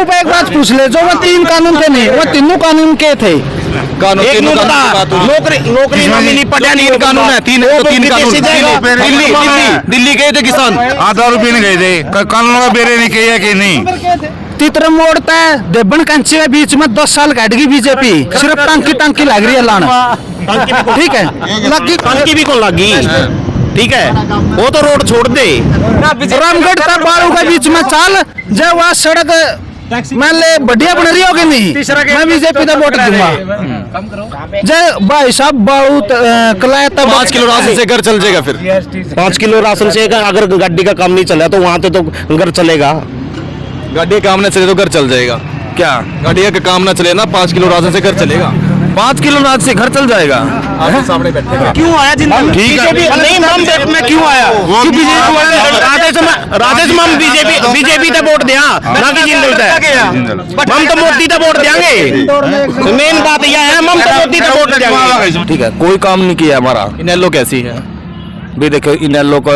ऊपर एक बात पूछ ले, जो वो 3 कानून थे नहीं, वो तीनों कानून के थे? नौकरी न मिली, पढ़ा नहीं, कानून है तीन कानून। दिल्ली गए थे किसान, 1000 रुपये नहीं गए थे, कानून का बेरे नहीं किया कि नहीं। तितर मोड़ता है देवन कंची के बीच में 10 साल काट गई बीजेपी, सिर्फ टांकी लग रही है लाना। ठीक है, टंकी भी कौन लगी? ठीक है, वो तो रोड छोड़ दे। रामगढ़ तक बालू के बीच में चाल, जब वहाँ सड़क मान ले बढ़िया बन रही होगी नहीं, मैं बीजेपी का वोट दूंगा। जय भाई साहब बालू कलाया तब 5 किलो राशन से घर चल जाएगा। फिर 5 किलो राशन से अगर गाड़ी का काम नहीं चला तो वहाँ तो घर चलेगा। गाड़ी का काम न चले तो घर चल जाएगा। क्या गाड़ी का काम न चले ना, 5 किलो राशन से घर चलेगा। 5 किलो रात से घर चल जाएगा। आपके सामने बैठे क्यों आया जिंदा? ठीक है, नहीं हम देख में क्यों आया? बीजेपी तो वोट दिया ना कि जिंदल हम तो मोदी तो वोट देंगे। मेन बात यह है, हम तो मोदी तो वोट देंगे। ठीक है, कोई काम नहीं किया हमारा। इनेलो कैसी है? भी देखो इनेलो को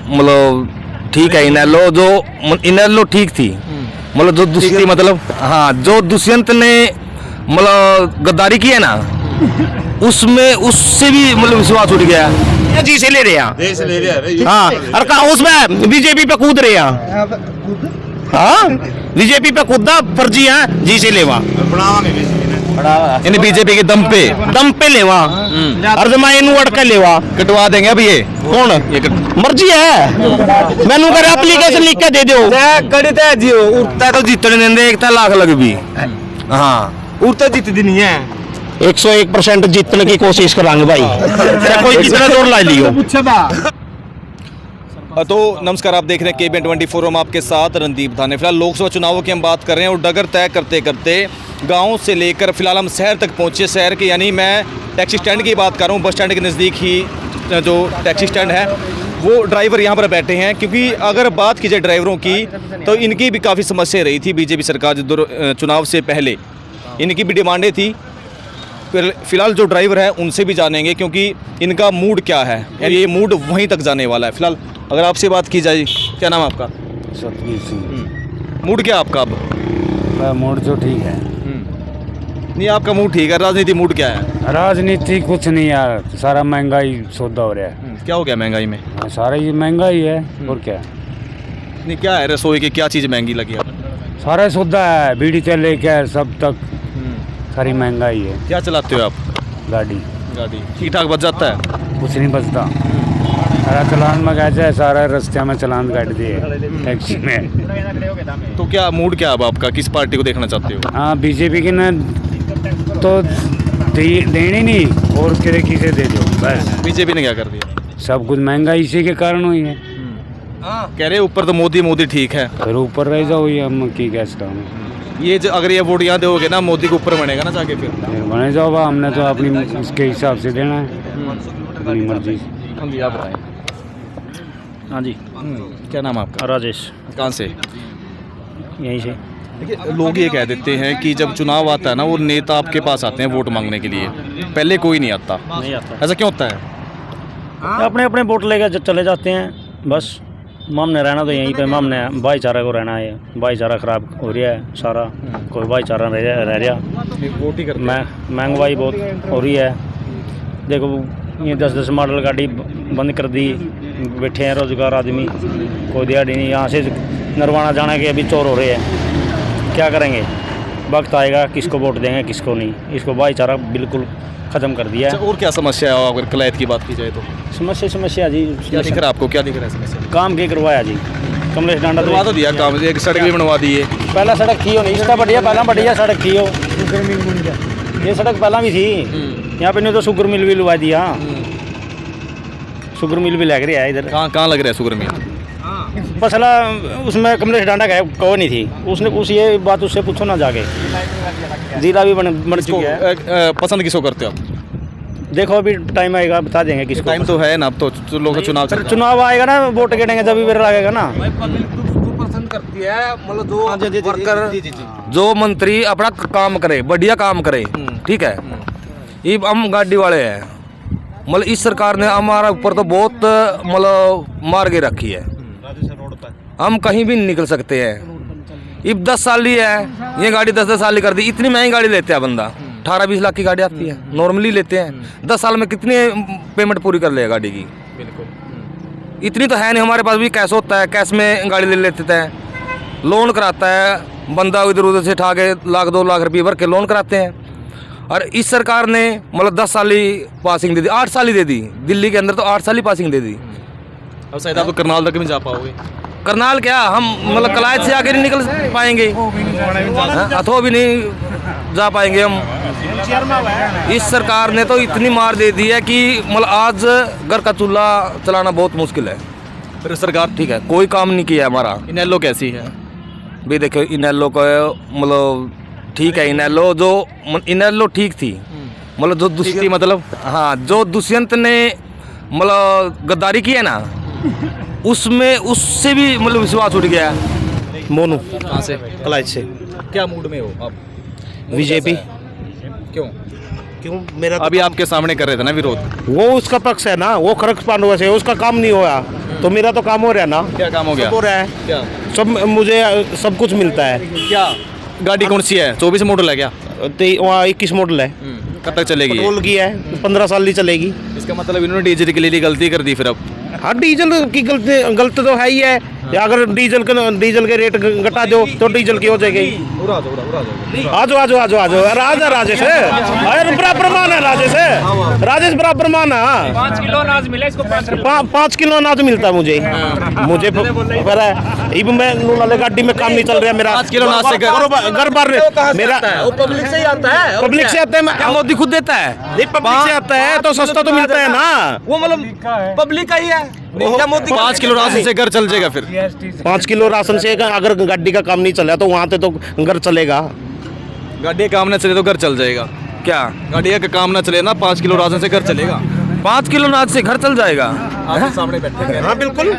मतलब ठीक है, इनेलो ठीक थी, मतलब जो दूसरी मतलब हाँ जो दुष्यंत ने मतलब गद्दारी की है ना, उससे भी मतलब विश्वास उठ गया। जी से ले रहे हैं हाँ, और कहा उसमें बीजेपी पे कूद रहे हैं। हाँ बीजेपी पे कूदा फर्जी है, जी से लेवा बीजेपी के दम पे लेवा और जमा इन अड़का लेवा कटवा देंगे। अब ये कौन ये मर्जी है, मैनू कर एप्लीकेशन लिख के दे दो। उठता तो जीतने देंगे, 1 लाख लग भी। हाँ उड़ता जीतती नहीं है। 101% जीतने की कोशिश करांगे भाई, कोई कितना जोर ला लियो। तो नमस्कार, आप देख रहे हैं KBN24, हम आपके साथ रणदीप धाने। फिलहाल लोकसभा चुनावों की हम बात कर रहे हैं और डगर तय करते करते गांव से लेकर फिलहाल हम शहर तक पहुंचे। शहर के यानी मैं टैक्सी स्टैंड की बात कर रहा हूं, बस स्टैंड के नज़दीक ही जो टैक्सी स्टैंड है वो ड्राइवर यहाँ पर बैठे हैं। क्योंकि अगर बात की जाए ड्राइवरों की तो इनकी भी काफ़ी समस्या रही थी। बीजेपी सरकार जो चुनाव से पहले इनकी भी डिमांडें थी। फिलहाल जो ड्राइवर है उनसे भी जानेंगे क्योंकि इनका मूड क्या है, यानी ये मूड वहीं तक जाने वाला है। फिलहाल अगर आपसे बात की जाए, क्या नाम है आपका? सतवीर सिंह। मूड क्या आपका अब? मूड तो ठीक है। नहीं आपका मूड ठीक है, राजनीति मूड क्या है? राजनीति कुछ नहीं यार, सारा महंगाई सौदा हो रहा है। क्या हो गया महंगाई में? सारा ये महंगाई है और क्या। नहीं क्या है, रसोई की क्या चीज़ महंगी लगी आपको? सारा सौदा है, बीड़ी से लेकर सब तक सारी महंगाई है। क्या चलाते हो आप? गाड़ी ठीक ठाक बच जाता है? कुछ नहीं बचता, सारा चलान में कैसे है, सारा रास्ते में चलान काट दिए टैक्सी में। तो क्या मूड क्या अब आपका, किस पार्टी को देखना चाहते हो? हाँ बीजेपी की न तो देनी नहीं और किसे दे दो बस। बीजेपी ने क्या कर दिया? सब कुछ महंगाई इसी के कारण हुई है। कह रहे ऊपर तो मोदी ठीक है, फिर ऊपर रह जाओ, ये हम की कहता हूँ। ये जो अगर ये वोट यहाँ दोगे ना, मोदी के ऊपर बनेगा ना जाके, फिर बने जाओ बा, हमने तो अपनी उसके हिसाब से देना है, अपनी मर्जी। हाँ जी आप बताएं। हाँ जी, क्या नाम है आपका? राजेश। कहाँ से? यहीं से। देखिए लोग ये कह देते हैं कि जब चुनाव आता है ना, वो नेता आपके पास आते हैं वोट मांगने के लिए, पहले कोई नहीं आता। नहीं आता, ऐसा क्यों होता है? अपने अपने वोट लेकर चले जाते हैं बस। हमने रहना तो यहीं पे, हमने भाईचारा को रहना है। भाईचारा खराब हो रहा है सारा, कोई भाईचारा रह रहा। वोट ही करते हैं। महंगाई बहुत हो रही है। देखो ये 10-10 मॉडल गाड़ी बंद कर दी, बैठे हैं रोजगार आदमी, कोई दिहाड़ी नहीं। यहाँ से नरवाना जाना के अभी चोर हो रहे हैं, क्या करेंगे? वक्त आएगा किसको वोट देंगे किसको नहीं। इसको भाईचारा बिल्कुल ख़त्म कर दिया है। और क्या समस्या है अगर कलैत की बात की जाए तो? समस्या जी, क्या दिख रहा है आपको, क्या दिख रहा है समस्या? काम के करवाया जी, कमलेश डांडा बनवा तो दिया काम, एक सड़क भी बनवा दी है। पहला सड़क थी नहीं, इसका बढ़िया पहला बढ़िया सड़क थी। ये सड़क पहला भी थी, यहाँ पे नहीं तो शुगर मिल भी लगा दिया। शुगर मिल भी लग रहा है इधर। कहाँ लग रहा है शुगर मिल? पसला उसमें कमलेश डांडा का कोई नहीं थी, उसने उस ये बात उससे पूछो ना जाके। जिला भी बन चुका है। पसंद किसको करते हो आप? देखो अभी टाइम आएगा बता देंगे किसको। टाइम तो है ना, अब तो लोग चुनाव आएगा ना, वोट गिनेंगे जब भी बेर लगेगा ना। पसंद करती है मतलब जो वर्कर जो मंत्री अपना काम करे, बढ़िया काम करे, ठीक है। ये हम गाड़ी वाले हैं, मतलब इस सरकार ने हमारा ऊपर तो बहुत मतलब मार के रखी है, हम कहीं भी नहीं निकल सकते हैं। अब 10 साल ही है, ये गाड़ी 10-10 साल की कर दी। इतनी महंगी गाड़ी लेते हैं बंदा, 18-20 लाख की गाड़ी आती है, नॉर्मली लेते हैं। 10 साल में कितनी पेमेंट पूरी कर लेगा गाड़ी की? बिल्कुल। इतनी तो है नहीं हमारे पास भी। कैश होता है, कैश में गाड़ी ले लेते हैं, लोन कराता है बंदा, इधर उधर से उठा के 1-2 लाख रुपये भर के लोन कराते हैं। और इस सरकार ने मतलब 10 साल ही पासिंग दे दी, 8 साल ही दे दी। दिल्ली के अंदर तो 8 साल ही पासिंग दे दी। अब शायद आप करनाल तक नहीं जा पाओगे। करनाल क्या, हम मतलब कलायत से आगे नहीं निकल पाएंगे, अथवा भी नहीं जा पाएंगे हम। इस सरकार ने तो इतनी मार दे दी है कि मतलब आज घर का चूल्हा चलाना बहुत मुश्किल है। फिर सरकार ठीक है, कोई काम नहीं किया हमारा। इनेलो कैसी है? भी देखो इनेलो को मतलब ठीक है, इनेलो ठीक थी, मतलब जो दुष्यंत मतलब हाँ, जो दुष्यंत ने मतलब गद्दारी की है ना, उसमें उससे भी मतलब विश्वास उठ गया। मोनू कहाँ से? कलाइच से। क्या मूड में हो आप? बीजेपी। क्यों? क्यों? मेरा अभी आपके सामने कर रहे थे ना विरोध। वो उसका पक्ष है ना, वो खरक पांडुआ से, उसका काम नहीं हुआ तो मेरा तो काम हो रहा है ना। क्या काम हो गया? सब हो रहा है, क्या? सब मुझे सब कुछ मिलता है। क्या गाड़ी कौन सी है? 24 मॉडल है क्या? वहाँ 21 मॉडल है, कब तक चलेगी? पेट्रोल की है, 15 साल ही चलेगी। इसका मतलब इन्होंने डीजल के लिए गलती कर दी फिर अब। हाँ, डीजल की गलत तो है ही है। या अगर डीजल के रेट घटा दो तो डीजल की हो जाएगी। आजो आजो आजो आजो राजा राजेश है, अरे बराबर मान है राजेश है, राजेश बराबर मान है। 5 किलो अनाज मिला इसको, 5 किलो अनाज मिलता है मुझे पर है। इब मैं वाले गाड़ी में काम नहीं चल रहा मेरा। 5 किलो अनाज से घर बार मेरा पब्लिक से ही आता है, पब्लिक से आता है, मोदी खुद देता है। पब्लिक से आता है तो सस्ता तो मिलता है ना। वो मतलब पब्लिक का ही है। 5 किलो राशन से घर चल जाएगा फिर। 5 किलो राशन से अगर गाड़ी का काम नहीं चला तो वहाँ पे तो घर चलेगा। गाड़ी का काम ना चले तो घर चल जाएगा। क्या गाड़ी का काम ना चले ना, 5 किलो राशन से घर चलेगा। 5 किलो अनाज से घर चल जाएगा? आपके सामने बैठे हैं। हाँ बिल्कुल।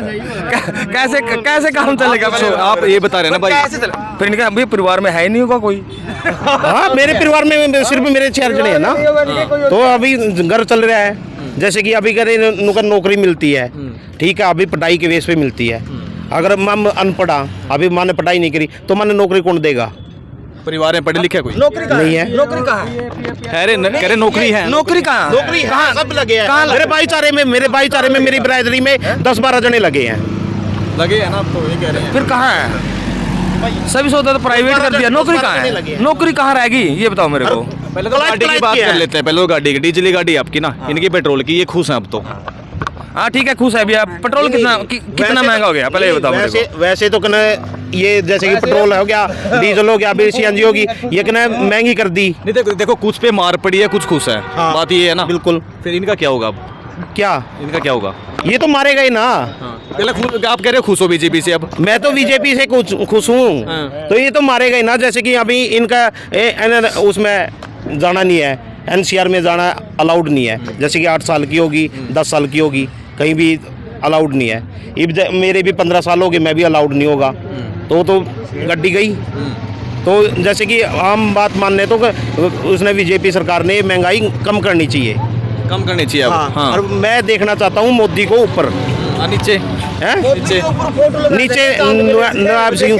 कैसे काम चलेगा? आप ये बता रहे हैं ना भाई, फिर इनका अभी परिवार में है ही नहीं होगा कोई। हाँ, मेरे परिवार में सिर्फ मेरे 4 जने हैं ना, तो अभी घर चल रहा है। जैसे कि अभी करे नौकरी मिलती है, ठीक है, अभी पढ़ाई के बेस पे मिलती है। अगर मैं अनपढ़ा, अभी माँ ने पढ़ाई नहीं करी तो मैंने नौकरी कौन देगा? परिवार में पढ़े लिखे कोई नौकरी नहीं है। नौकरी कहाँ है? अरे कह रहे नौकरी है। नौकरी कहाँ? नौकरी कहाँ? सब लगे हैं मेरे भाईचारे में मेरी बिरादरी में 10-12 जने लगे हैं। लगे है ना, आप तो ये कह रहे हैं। फिर कहाँ है? सभी सौदा तो प्राइवेट कर दिया, नौकरी कहाँ है? नौकरी कहाँ रहेगी ये बताओ मेरे को। पहले तो गाड़ी की बात कर लेते हैं। पहले तो गाड़ी की, डीजल गाड़ी आपकी ना, इनकी पेट्रोल की, ये खुश हैं अब तो। हाँ ठीक है, खुश है भैया। पेट्रोल कितना महंगा हो गया पहले ये बताओ मेरे को। वैसे तो कहना ये जैसे कि पेट्रोल हो गया, डीजल हो गया, अभी सीएनजी होगी, ये कहना महंगी कर दी। नहीं देखो कुछ पे मार पड़ी है, कुछ खुश है। हाँ, बात ये है ना। बिल्कुल। फिर इनका क्या होगा अब? क्या इनका क्या होगा? ये तो मारेगा ही ना। पहले आप कह रहे हो खुश हो बीजेपी से, अब मैं तो बीजेपी से खुश हूँ, तो ये तो मारेगा ही ना। जैसे कि अभी इनका उसमें जाना नहीं है, एनसीआर में जाना अलाउड नहीं है। जैसे कि 8 साल की होगी, 10 साल की होगी, कहीं भी अलाउड नहीं है। इब मेरे भी 15 साल हो गए, मैं भी अलाउड नहीं होगा, तो गड्डी गई। तो जैसे कि आम बात मानने तो उसने बीजेपी सरकार ने महंगाई कम करनी चाहिए, कम करनी चाहिए अब। हाँ। और मैं देखना चाहता हूँ मोदी को ऊपर। नीचे हैं? नीचे नवाब सिंह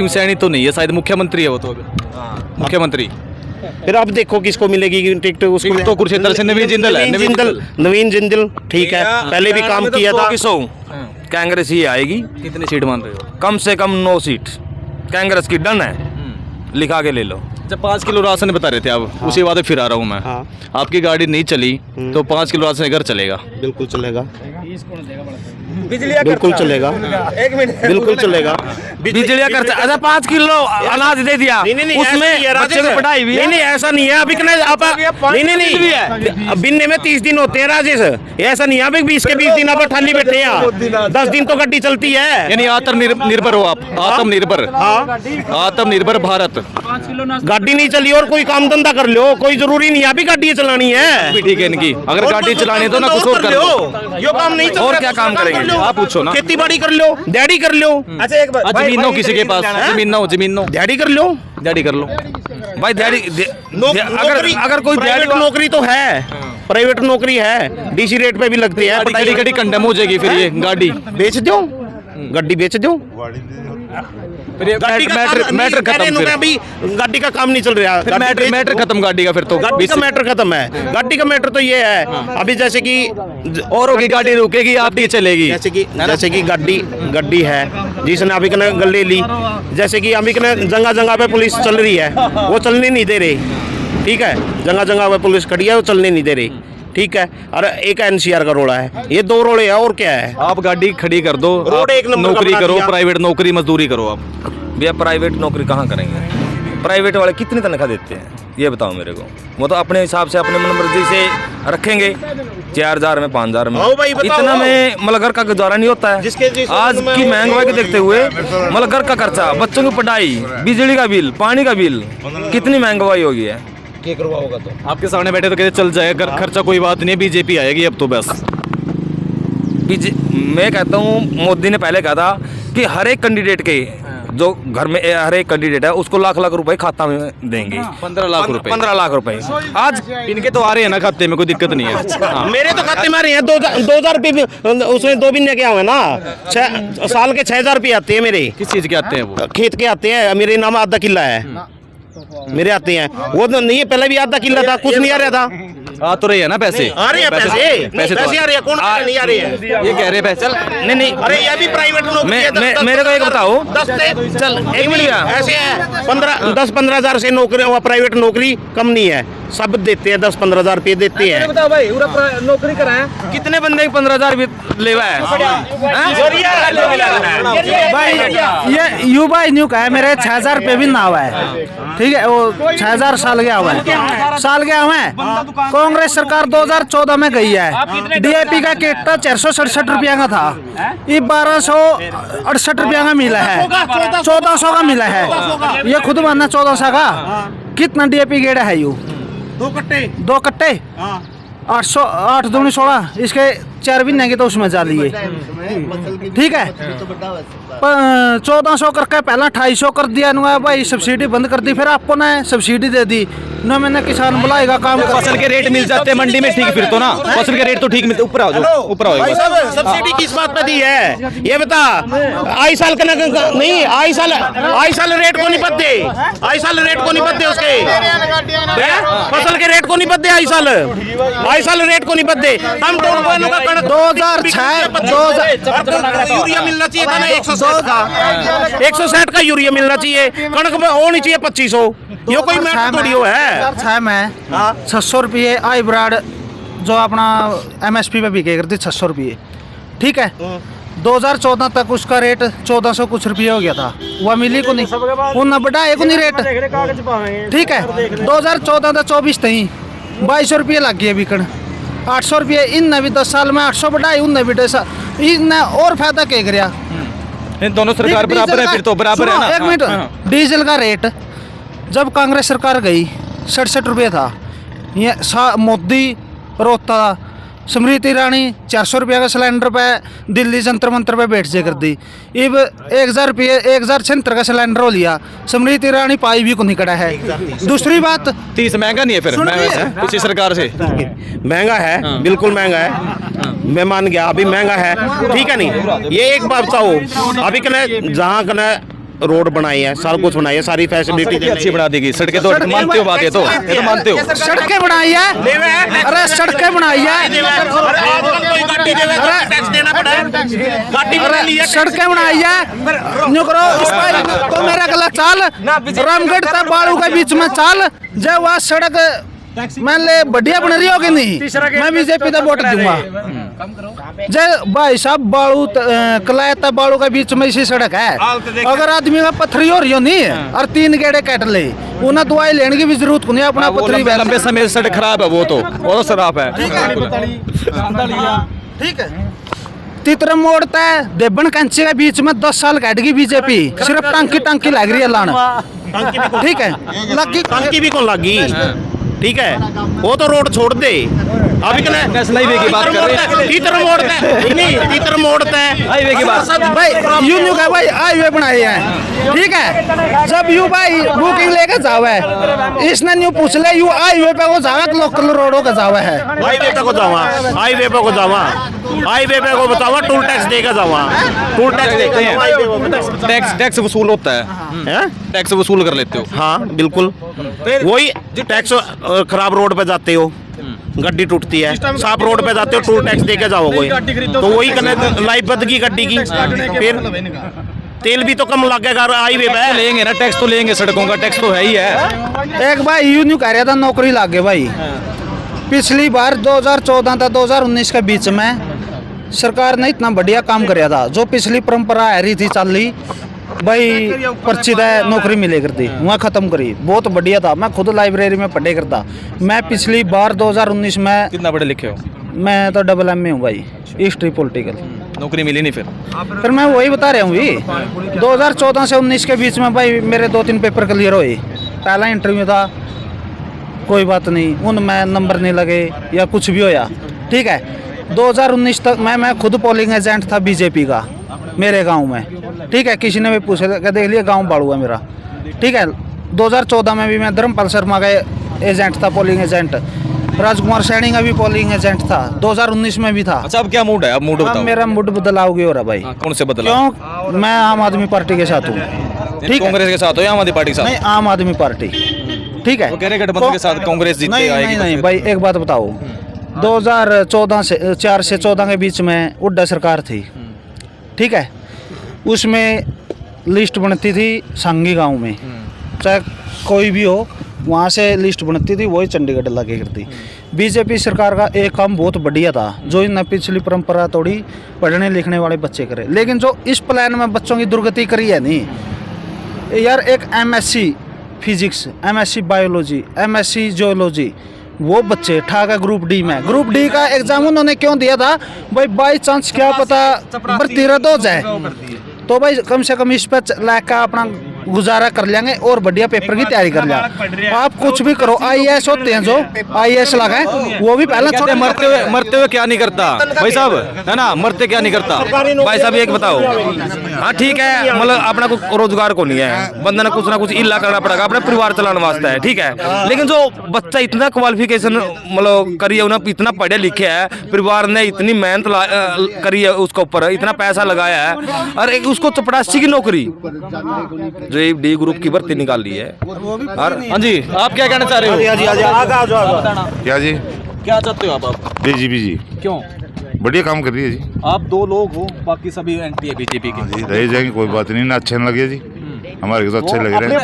सैनी तो नहीं है, शायद मुख्यमंत्री है वो तो। मुख्यमंत्री फिर अब देखो किसको मिलेगी टिकट। उसको तो कुरुक्षेत्र से नवीन जिंदल है। नवीन जिंदल ठीक है, पहले भी काम किया था। कांग्रेस ही आएगी। कितनी सीट मान रहे हो? कम से कम 9 सीट कांग्रेस की डन है, लिखा के ले लो। जब 5 किलो राशन बता रहे थे आप, उसी बात पे फिर आ रहा हूँ मैं। आपकी गाड़ी नहीं चली तो 5 किलो राशन घर चलेगा? बिल्कुल चलेगा, बिल्कुल चलेगा, बिल्कुल चलेगा। बिजलियाँ खर्चा। अच्छा 5 किलो अनाज दे दिया, उसमें बच्चे को पढ़ाई भी है। नहीं ऐसा नहीं है। अभी नहीं बिन्ने में 30 दिन होते हैं राजेश, ऐसा नहीं है अभी 20 के 20 दिन आप ठाली बैठे हैं। 10 दिन तो गड्डी चलती है। यानी आत्मनिर्भर हो आप। आत्मनिर्भर भारत। गाड़ी नहीं चली और कोई काम धंधा कर लो, कोई जरूरी नहीं है अभी गाड़ी चलानी है। ठीक है इनकी, अगर गाड़ी चलानी है तो ना कुछ और कर लो। यो काम नहीं, और क्या काम करेंगे आप पूछो ना। खेती बाड़ी कर लो, दिहाड़ी कर लो। अच्छा एक बार जमीन हो किसी के पास, जमीन ना हो दिहाड़ी कर लो, दिहाड़ी कर लो भाई। दिहाड़ी अगर कोई प्राइवेट नौकरी तो है, प्राइवेट नौकरी है, डीसी रेट पे भी लगती है। कड़ी कंडम हो जाएगी फिर ये गाड़ी। बेच दो, गड्डी बेच दो। फिर ये मैटर खत्म फिर अभी गाड़ी का काम नहीं चल रहा, फिर मैटर खत्म गाड़ी का फिर तो गाड़ी का मैटर खत्म है। गाड़ी का मैटर तो ये है अभी जैसे कि औरों की गाड़ी रुकेगी, आपकी चलेगी। जैसे कि गाड़ी है जिसने अभी कने गले ली, जैसे कि अभी कने जगह जगह पे पुलिस चल रही है, वो चलने नहीं दे रही। ठीक है, जगह जगह पे पुलिस खड़ी है, वो चलने नहीं दे रही। ठीक है, और एक एनसीआर का रोड़ा है, ये 2 रोड़े है और क्या है। आप गाड़ी खड़ी कर दो, रोड एक नंबर नौकरी का बना करो, दिया। प्राइवेट नौकरी मजदूरी करो आप। भैया प्राइवेट नौकरी कहाँ करेंगे? प्राइवेट वाले कितनी तनख्वाह देते हैं ये बताओ मेरे को। वो तो अपने हिसाब से अपने मनमर्जी से रखेंगे, 4000 में 5000 में, आओ भाई बताओ, इतना आओ। में मतलब घर का गुजारा नहीं होता है। आज की महंगाई को देखते हुए मतलब घर का खर्चा, बच्चों की पढ़ाई, बिजली का बिल, पानी का बिल, कितनी महंगाई हो गई है। आपके सामने बैठे तो कहते चल जाएगा खर्चा, कोई बात नहीं है, बीजेपी आएगी अब तो बस। मैं कहता हूँ मोदी ने पहले कहा था कि हर एक कैंडिडेट के जो घर में हर एक कैंडिडेट है उसको लाख लाख रुपए खाता में देंगे। 15 लाख रुपए। 15 लाख रुपए आज इनके तो आ रहे हैं ना खाते में, कोई दिक्कत नहीं है। हाँ। मेरे तो खाते में आ रहे हैं 2000 रुपये, उसमें 2 महीने के हुए ना, साल के 6000 रुपये आते हैं मेरे। किस चीज़ के आते हैं वो? खेत के आते हैं, मेरे नाम आधा किला है, मेरे आते हैं। वो तो नहीं है, पहले भी आधा किला था, कुछ नहीं आ रहा था। आ तो रहे हैं ना पैसे, आ रहे हैं पैसे तो आ रहे हैं, कौन कह रहा नहीं आ रहे हैं? ये कह रहे हैं पैसे। नहीं अरे ये भी प्राइवेट नौकरी है। मेरे को एक बताओ, 10 चल एक मिनट भैया। ऐसे है 10-15 हजार से नौकरी, प्राइवेट नौकरी कम नहीं है, सब देते हैं 10-15 हजार रुपये देते हैं। बताओ भाई, नौकरी कराएं कितने बंदे 15,000 लेवा है? भाई ये युवा न्यू का है, मेरे 6000 रुपये भी ना हुआ है। ठीक है, वो 6000 साल गया हुआ है, साल गया हुआ है। कांग्रेस सरकार 2014 में गई है, डीएपी का किट था 467 रुपया का था, ये 1268 रुपया का मिला है, 1400 का मिला है। ये खुद मानना 1400 का कितना डीएपी गेड़ा है यू? 2 कट्टे 800, 8 दूनी 16, इसके 4 भी नहीं तो उसमें जा लिए। ठीक है, 1400 करके पहला 2800 कर दिया नुआ भाई, सब्सिडी बंद कर दी, फिर आपको ना सब्सिडी दे दी ना, मैंने किसान बुलाएगा काम। फसल के रेट मिल जाते हैं मंडी में, ठीक फिर तो ना फसल के रेट तो ठीक मिलते। ऊपर आओ, ऊपर आओ। सब्सिडी किस बात पे दी है ये बता? आई साल का नहीं, आई साल रेट को नहीं पत्ते, आई साल रेट को नहीं पत्ते उसके, फसल के रेट को नहीं पत्ते, आई साल रेट को नहीं पत्ते। हम 2006 यूरिया मिलना चाहिए था ना, 160 का यूरिया मिलना चाहिए, कणक में होनी चाहिए 2500। ये कोई मैटर थोड़ी हो है। 2006 में 600 रुपये आई ब्राड जो अपना MSP पे बिके करती 600 रुपये। ठीक है, 2014 तक उसका रेट 1400 कुछ रुपये हो गया था, वह मिली को नहीं, वो न बढ़ाए को नहीं रेट। ठीक है, 2014 तक 24 थी, 2200 रुपये लग गए बिकन, 800 रुपये इन भी 10 साल में 800 बढ़ाए, उन भी 10 इन और फायदा क्या कराया? इन दोनों सरकार बराबर है, फिर तो बराबर है ना। एक मिनट, डीजल का रेट जब कांग्रेस सरकार गई 67 रुपये था, ये मोदी रोकता था, स्मृति ईरानी 400 रुपये का सिलेंडर पे दिल्ली जंतर मंतर पे बैठ से कर दी। अब 1000 रुपये 1076 का सिलेंडर हो लिया, स्मृति ईरानी पाई भी को नहीं कड़ा है। दूसरी बात 30 महंगा नहीं है फिर पिछली सरकार से? महंगा है, बिल्कुल महंगा है, मैं मान गया अभी महंगा है। ठीक है नहीं, ये एक बात बताओ, अभी कने जहाँ कने रोड बनाई है, सारा कुछ बनाई है, सारी फैसिलिटी अच्छी बना देगी। सड़कें तो मानते हो, बात ये तो मानते हो। सड़कें बनाई है, अरे सड़कें बनाई है, अरे सड़कें बनाई है, न्यू करो तो मेरा गलत चाल रामगढ़ तक बाड़ू के बीच में चाल, जब वहाँ सड़क मान ले बढ़िया बन रही होगी नहीं, मैं बीजेपी का वोट दूंगा। जय भाई साहब, बाड़ू कलायता बाड़ू के बीच में इसी सड़क है, अगर आदमी का पथरी हो रही हो नहीं और 3 गेड़े काट ले, उन्हें दवाई लेने की भी जरूरत को नहीं, अपना पथरी लंबे समय से सड़क खराब है, वो तो शराब है। ठीक है, तितर मोड़ता है देबन कंचे के बीच में 10 साल काटेगी बीजेपी, सिर्फ टांकी लग रही है लाना। ठीक है, टंकी भी कौन लगी? ठीक है, वो तो रोड छोड़ दे, अभी कने नेशनल हाईवे की बात कर रहे हैं। तीतर मोड़ता है हाईवे की बात भाई यूं का भाई हाईवे बनाए हैं, ठीक है। जब यू भाई बुकिंग लेके जावे, इसने न्यू पूछ ले यू हाईवे पे को जावे लोकल रोडों का जावे है। हाईवे पे को बतावा टोल टैक्स देगा जावा, टोल टैक्स देते हैं, टैक्स वसूल होता है, टैक्स वसूल कर लेते हो। हाँ बिल्कुल, वही टैक्स खराब रोड पे जाते हो गड्डी टूटती है, साफ रोड पे जाते हो टोल टैक्स देके जाओ कोई, तो वही करने लाइफ बदगी गड्डी की, फिर तेल भी तो कम लगेगा हाईवे पे। लेंगे ना टैक्स, तो लेंगे, सड़कों का टैक्स तो है ही है। एक भाई यूं न्यू कह रहा था नौकरी लाग गए भाई। पिछली बार 2014 था 2019 के बीच में सरकार ने इतना बढ़िया काम कराया था। जो पिछली परंपरा आ रही थी चल रही भाई, पर्ची है नौकरी मिले करती, वहाँ ख़त्म करी, बहुत बढ़िया था। मैं खुद लाइब्रेरी में पढ़े करता। मैं पिछली बार 2019 में, कितना पढ़े लिखे हो? मैं तो डबल एम में हूँ भाई, हिस्ट्री पॉलिटिकल। नौकरी मिली नहीं फिर मैं वही बता रहा हूँ भी, 2014 से 19 के बीच में भाई मेरे 2-3 पेपर क्लियर हुए। पहला इंटरव्यू था, कोई बात नहीं, उनमें नंबर नहीं लगे या कुछ भी होया, ठीक है। 2019 तक मैं खुद पोलिंग एजेंट था बीजेपी का मेरे गांव में, ठीक है। किसी ने भी पूछ लिया, देख लिया गांव बाड़ू है मेरा, ठीक है। 2014 में भी मैं धर्मपाल शर्मा का एजेंट था, पोलिंग एजेंट। राजकुमार सैनी का भी पोलिंग एजेंट था, 2019 में भी था। अच्छा, अब क्या मूड है? अब मूड अब बताओ। मेरा मूड बदलाव हो रहा भाई। कौन से बदला? क्यों? मैं आम आदमी पार्टी के साथ हूँ, ठीक है। कांग्रेस के साथ हो या आम आदमी पार्टी के साथ? नहीं, आम आदमी पार्टी, ठीक है। वो कह रहे गठबंधन के साथ कांग्रेस जीत के आएगी। नहीं भाई, एक बात बताओ, 2014 से 4 से 14 के बीच में उड्डा सरकार थी, ठीक है। उसमें लिस्ट बनती थी सांगी गांव में, चाहे कोई भी हो, वहाँ से लिस्ट बनती थी, वही चंडीगढ़ लगे करती। बीजेपी सरकार का एक काम बहुत बढ़िया था, जो इन्हें पिछली परंपरा तोड़ी, पढ़ने लिखने वाले बच्चे करे। लेकिन जो इस प्लान में बच्चों की दुर्गति करी है नहीं यार, एक MSc physics, MSc biology, MSc geology, वो बच्चे ठाका ग्रुप डी में। ग्रुप डी का एग्जाम उन्होंने क्यों दिया था भाई? बाई चांस क्या पता भर्ती रद्द हो जाए, तो भाई कम से कम इस पर लाख का अपना गुजारा कर लेंगे और बढ़िया पेपर की तैयारी कर लेंगे। आप कुछ भी करो, IAS होते हैं जो IAS लगाए, वो भी पहले छोटे मरते हुए क्या नहीं करता भाई साहब, है ना? मरते क्या नहीं करता भाई साहब एक बताओ। हाँ ठीक है, मतलब अपना कोई रोजगार को नहीं है, बंदा ने कुछ ना कुछ इल्ला करना पड़ेगा अपने परिवार चलाने वास्ते है, ठीक है। लेकिन जो बच्चा इतना क्वालिफिकेशन मतलब करी है, उन्हें इतना पढ़े लिखे है, परिवार ने इतनी मेहनत करी है उसके ऊपर, इतना पैसा लगाया है, और एक उसको चपरासी की नौकरी जो डी ग्रुप की भर्ती निकाल ली है। हाँ जी, आप क्या कहना चाह रहे हो? क्या जी, क्या चाहते हो आप? बीजेपी जी क्यों? बढ़िया काम कर रही है जी। आप 2 लोग हो, बाकी सभी एंटी है बीजेपी के। जी रह जाएंगे, कोई बात नहीं, ना अच्छे नहीं लगे जी, हमारे को तो अच्छे लग रहे हैं।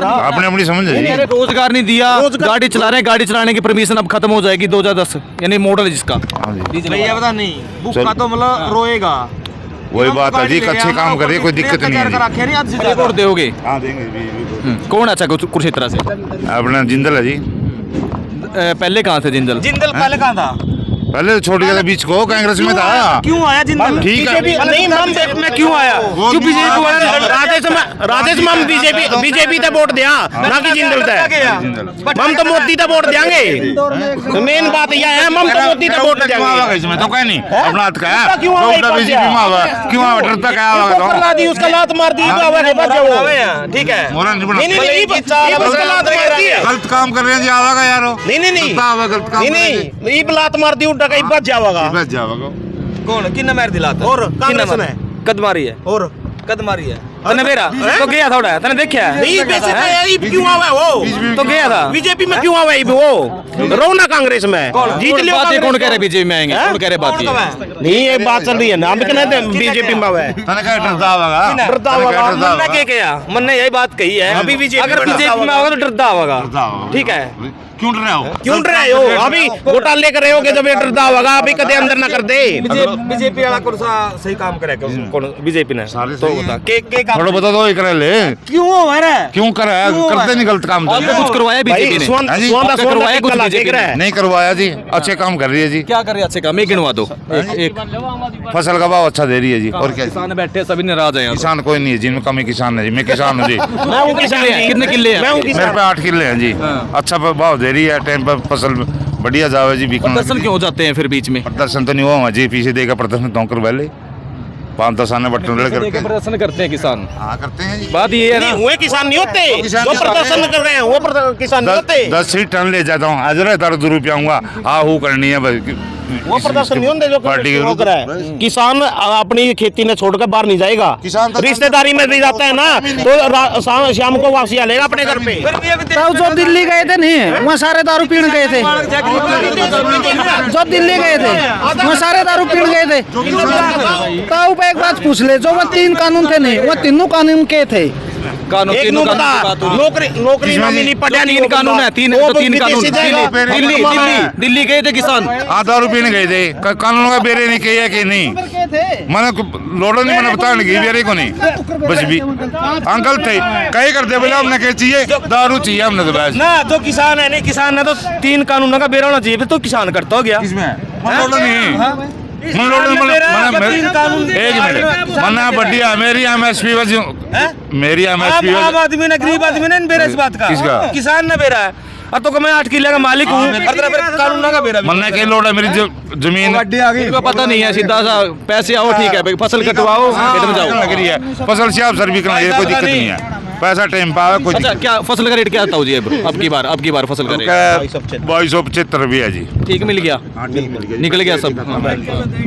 आपने अपनी समझ है जी। रोजगार नहीं दिया, गाड़ी चला रहे हैं, गाड़ी चलाने की परमिशन अब खत्म हो जाएगी 2010, यानी मॉडल जिसका। हाँ जी, भैया पता नहीं भूखा तो मतलब रोएगा, वही बात है जी, अच्छे काम कर रही है, कोई दिक्कत नहीं है जी। वोट दोगे? हाँ देंगे। कौन अच्छा कुरुक्षेत्र से? अपना जिंदल है जी। पहले कहाँ थे जिंदल? पहले कहाँ था? पहले तो छोड़ गया था, बीच को कांग्रेस में था। क्यों आया जिंदल? ठीक है, नहीं मम में क्यों आया? क्यों बीजेपी वाले राजेश मम बीजेपी ते वोट दिया ना कि जिंदल ते? मम तो मोदी ते वोट देंगे, मेन बात यह है, मम तो मोदी ते वोट देंगे। इसमें तो कहीं नहीं अपना हाथ का है, क्यों बीजेपी में आवा, क्यों आवा, डरता क्या आवा? दी उसका लात मार दी, ठीक है। गलत काम कर रहे हैं जी, आवागा यारो। नहीं गलत काम नहीं, लात मार दी उड्डा कहीं बच जाएगा। बच जाएगा। कौन किन्ना मार दिलाता और कांग्रेस ने कद मारी है, और कद मारी है तने मेरा तो गया थोड़ा, तने देखा नहीं क्यों आवे वो? तो गया था बीजेपी में क्यों आवे वो? रो ना कांग्रेस में जीत लियो। बातें कौन कह रहे बीजेपी में आएंगे? कौन कह रहे बात ये? नहीं ये बात चल रही है ना, हम कहते हैं बीजेपी में आवे। तने क्या डरता आवागा? डरता होगा, मन ने क्या मन ने यही बात कही है, अभी बीजेपी अगर बीजेपी में आओगे तो डरता होगा, ठीक है। क्यों डर रहे हो? क्यों डर रहे हो? अभी वोटा लेकर रहे होगे जब ये डरता होगा, अभी कदे अंदर ना कर दे। बीजेपी वाला कौन सा सही काम करेगा? कौन बीजेपी ने तो बता के काम थोड़ा बता दो, करे ले क्यों हो रहा? क्यों करा? करते नहीं गलत काम। आपको कुछ करवाया बीजेपी ने? करवाया कुछ बीजेपी ने? नहीं करवाया जी, अच्छे काम कर रही है जी। क्या कर रहे हैं अच्छे काम? एक गिनवा दो। एक फसल का भाव अच्छा दे रही है जी। और क्या, किसान बैठे सभी नाराज हैं। किसान कोई नहीं है जिनमें कमी किसान है जी। मैं किसान हूँ जी। मैं हूं किसान। कितने किले हैं? मैं हूं मेरे किसान। पे 8 किले हैं जी। अच्छा भाव दे रही है, टाइम पर फसल बढ़िया जावे जी बीकानेर प्रदर्शन क्यों हो जाते हैं फिर बीच में? प्रदर्शन तो नहीं हुआ जी, पीछे देगा प्रदर्शन तो कर पहले 5-10 आने बटन करके प्रदर्शन करते हैं किसान। हाँ करते हैं जी। बात ये है ना, नहीं हुए किसान नहीं होते, किसान जो नहीं प्रदर्शन कर रहे हैं वो किसान नहीं होते। 10 ही टन ले जाता हूँ, आज रहा 2 रुपया आऊँगा, आहू करनी है बस। वो प्रदर्शन नहीं होते जो पार्टी के रोक रहा है। किसान अपनी खेती ने छोड़कर बाहर नहीं जाएगा, किसान तो रिश्तेदारी में भी जाता है ना, तो शाम को वापसी आ लेगा अपने घर पे। तो जो दिल्ली गए थे नहीं, वहाँ सारे दारू पीने गए थे। जो दिल्ली गए थे वहाँ सारे दारू पीने गए थे। तो एक बात पूछ ले, जो वो 3 कानून थे नहीं, वो तीनों कानून के थे। कानून एक तीनों नो कानून की बात हो रही है। नौकरी ना मिली, पढ़ा नहीं, तीन कानून है, तीन वो तो 3 कानून। विदेशी जाएगा। दिल्ली गए थे किसान। हाँ 2 रुपये नहीं गए थे, कानून का बेरे नहीं किया कि नहीं, मैंने लोडो नहीं, मैंने बताया नहीं बेरे को नहीं, बस भी अंकल थे कहीं करते बोले हमने क्या चाहिए, दारू चाहिए हमने तो बस ना। जो किसान है नहीं, किसान है तो 3 कानूनों का बेरा होना चाहिए, फिर तो किसान करता हो गया। लोडो नहीं एक मिनट मना बढ़िया मेरी MSP मेरी MSP आम आदमी ने, गरीब आदमी ने बेरा इस बात का, किसका? किसान ने बेरा है। अब तो मैं 8 किले का मालिक हूँ, कानून का बेरा मन्ना के लोड है मेरी जमीन इनको पता नहीं है, सीधा सा पैसे आओ ठीक है भाई, फसल कटवाओ खेत में जाओ। लग रही है फसल से आप सर्वी करना कोई दिक्कत नहीं है, पैसा टाइम पावे कोई अच्छा क्या फसल का रेट क्या आता हो जी अब की बार फसल का रेट? 2275 रुपया जी। ठीक मिल गया, निकल गया सब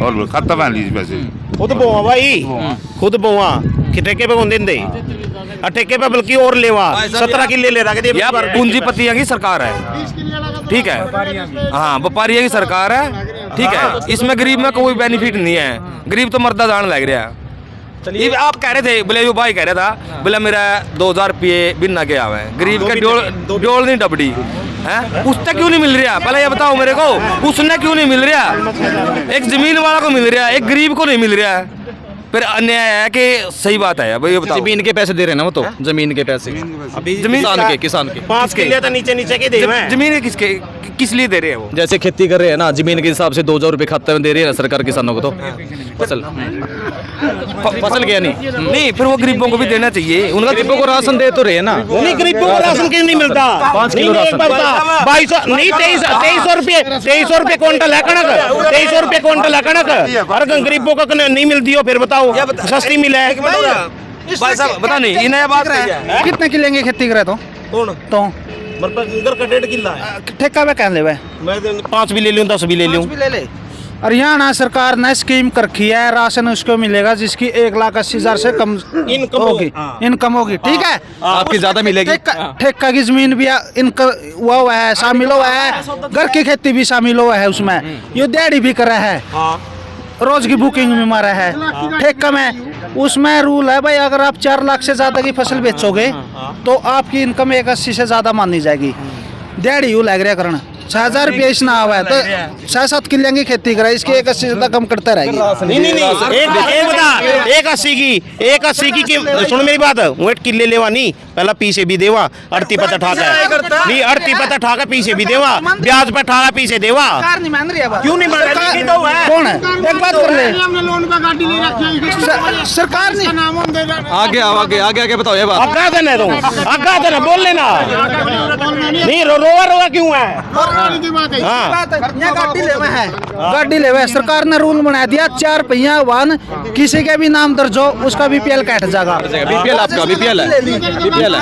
और खत्म है लीज पैसे। खुद बोवा भाई, खुद बोवा कि ठेके पे कौन देंदे, और ठेके पे बल्कि और लेवा 17 किले ले रहा है। पूंजीपतियों की सरकार है, ठीक है, हाँ व्यापारियों की सरकार है, ठीक है। इसमें गरीब में कोई बेनिफिट नहीं है, गरीब तो मर्दा दान लग रहा है। ये आप कह रहे थे, बोले जो भाई कह रहा था, बोले मेरा 2000 रुपये बिना के आवे, गरीब का डोल नहीं डबड़ी है, उससे क्यों नहीं मिल रहा? पहले ये बताओ मेरे को, उसने क्यों नहीं मिल रहा? एक जमीन वाला को मिल रहा है, एक गरीब को नहीं मिल रहा है, फिर अन्याय है कि सही बात है? भाई ये बताओ। जमीन के पैसे दे रहे हैं ना वो तो, जमीन के पैसे जमीन किसान के 5 किले तो नीचे के दे रहे हैं। जमीन किसके किस लिए दे रहे हैं वो? जैसे खेती कर रहे हैं ना, जमीन के हिसाब से 2000 रुपये खाते में दे रही है ना सरकार किसानों को, तो फसल गया नहीं, फिर वो गरीबों को भी देना चाहिए, उनका गरीबों को राशन दे तो रहे हैं ना। नहीं, गरीबों को राशन क्यों नहीं मिलता? 5 किलो राशन 2200 नहीं, 2300 रुपये क्विंटल है कणक, 2300 रुपये क्विंटल है कणक, और गरीबों को नहीं मिलती हो, फिर बताओ सस्ती मिले है। भाई साहब बता नहीं, इन्हें बात है कितने किलेंगे खेती करे तो कौन तो घर का 1.5 किला है, ठेका में क्या ले मैं 5 भी ले लूँ 10 भी ले लूँ। ले ले। हरियाणा सरकार ने स्कीम कर रखी है, राशन उसको मिलेगा जिसकी 1,80,000 से कम इनकम होगी, ठीक है। आपकी ज्यादा मिलेगी। ठेका की जमीन भी हुआ है, शामिल हुआ है, घर की खेती भी शामिल हुआ है उसमें, ये दिहाड़ी भी करा है, रोज की बुकिंग भी मारा है ठेका में। उसमें रूल है भाई, अगर आप 4 लाख से ज्यादा की फसल बेचोगे तो आपकी इनकम 1,80,000 से ज्यादा मानी जाएगी। दिहाड़ी यू लग रहा करना 6,000 रुपये इसना आवा है तो 6-7 किले की खेती करे, इसकी 1,80,000 से ज्यादा कम करता रहेगी। नहीं, एक बता 1,80 की सुन मेरी बात, वेट किले लेवा नहीं, पहला पीछे भी देवा, अड़ती पता ठाका नहीं, अड़ती पता ठाका पीछे भी देवा, ब्याज पर ठाका पीछे देवा। नहीं मान रही है, क्यों नहीं मान रही? कौन है? एक बात कर ले, सरकार ने आगे बताओ ये बात। आगा देना तुम, आगा देना बोल लेना, नहीं रोवा क्यों है? गाड़ी ले सरकार ने रूल बना दिया, 4 पहिया वाहन किसी के भी नाम दर्ज हो उसका BPL कट जाएगा। BPL आपका BPL है?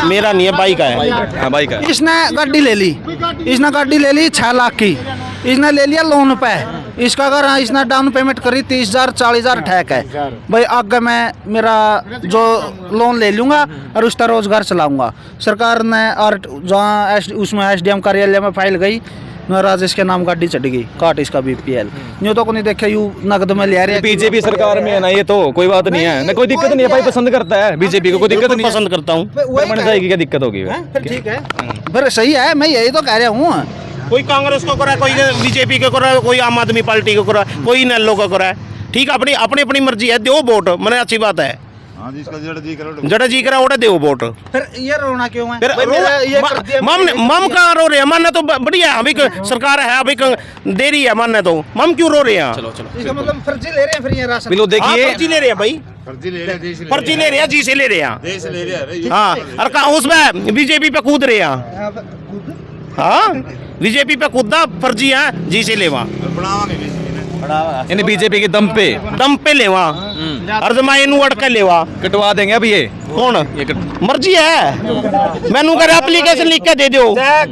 मेरा नहीं है, बाइक है। बाइक है। इसने गाड़ी ले ली 6 लाख की, इसने ले लिया लोन पे, इसका अगर इसने डाउन पेमेंट करी 30,000 40,000 ठेक है भाई, आगे मैं मेरा जो लोन ले लूँगा और उसका रोजगार चलाऊँगा। सरकार ने और जहाँ उसमें SDM कार्यालय में फाइल गई, राजेश के नाम गाड़ी चढ़ गई, काट इसका BPL। न्यू तो को नहीं देखे, यू नगद में ले रहे। बीजेपी सरकार में है ना, ये तो कोई बात नहीं है ना, कोई दिक्कत नहीं है भाई, पसंद करता है बीजेपी को, कोई दिक्कत नहीं, पसंद करता हूँ, बन जाएगी, क्या दिक्कत होगी? फिर ठीक है, फिर सही है, मैं यही तो कह रहा हूँ। कोई कांग्रेस को करा, कोई बीजेपी को करा, कोई आम आदमी पार्टी को करा, कोई नेलो को करा, ठीक है, अपनी मर्जी है, दो वोट, मैंने अच्छी बात है, जड़ा जी करा ओड़ा दो वोट। फिर ये रोना क्यों है? मम कहाँ रो रहे हैं? मानना तो बढ़िया है, अभी सरकार है, अभी दे रही है, मानना तो मम क्यों रो रहे हैं? चलो इसका मतलब फर्जी ले रहे हैं फिर ये राशन। बिल्कुल देखिए, फर्जी ले रहे हैं भाई, पर्ची ले रहे हैं, जी से ले रहे हैं, हाँ, और उसमें बीजेपी पे कूद रहे हैं। हाँ बीजेपी पे खुदा फर्जी है जी से लेवा यानी बीजेपी के दम पे लेवा अर्जमा इनू अड़ के लेवा कटवा देंगे अब ये कौन ये मर्जी है मैनू कर एप्लीकेशन लिख के दे दो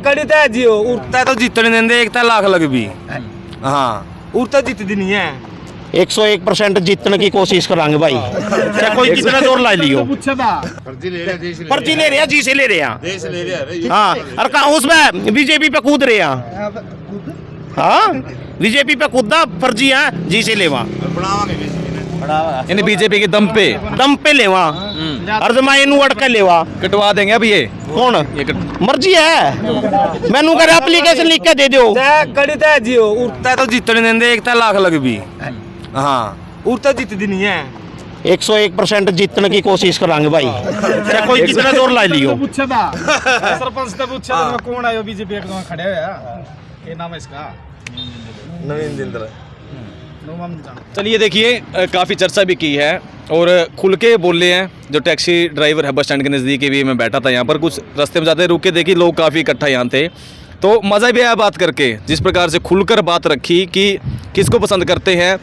कड़ी तय जियो उड़ता तो जीतने देंगे एक लाख लग भी हाँ उड़ता जीतती नहीं है 101% जीतने की कोशिश करांगे भाई चाहे कोई कितना जोर ला लियो पर्ची ले रहे हैं जी से ले रहे हैं हाँ और कहा उसमें बीजेपी पे कूद रहे हैं हाँ बीजेपी पे कूदा फर्जी है जी से लेवा यानी बीजेपी के दम पे लेवा अर्जमा इनू अड़ के लेवा कटवा देंगे अब ये कौन ये मर्जी है मैनू कर एप्लीकेशन लिख के दे दो कड़ी तय जियो उड़ता तो जीतने देंगे एक लाख लग भी हाँ उड़ता जीतती नहीं है 101% जीतने की कोशिश करांगे भाई चाहे कोई कितना जोर ला लियो सरपंच से पूछा था कौन आयो बीजेपी के खड़े हुए ये नाम है इसका नवीन जिंदल चलिए देखिए काफ़ी चर्चा भी की है और खुल के बोले हैं जो टैक्सी ड्राइवर है बस स्टैंड के नज़दीक भी मैं बैठा था यहाँ पर कुछ रास्ते में जाते रुके देखी लोग काफ़ी इकट्ठा यहाँ थे तो मज़ा भी आया बात करके जिस प्रकार से खुलकर बात रखी कि किसको पसंद करते हैं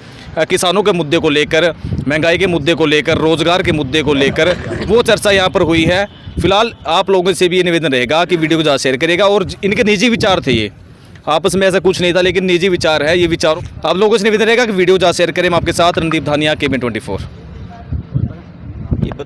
किसानों के मुद्दे को लेकर महंगाई के मुद्दे को लेकर रोज़गार के मुद्दे को लेकर वो चर्चा यहाँ पर हुई है। फिलहाल आप लोगों से भी ये निवेदन रहेगा कि वीडियो को ज़्यादा शेयर करेगा और इनके निजी विचार थे ये आपस में ऐसा कुछ नहीं था लेकिन निजी विचार है ये विचार आप लोगों से निवेदन रहेगा कि वीडियो ज़्यादा शेयर करें। मैं आपके साथ रणदीप धानिया, केबीएन 24।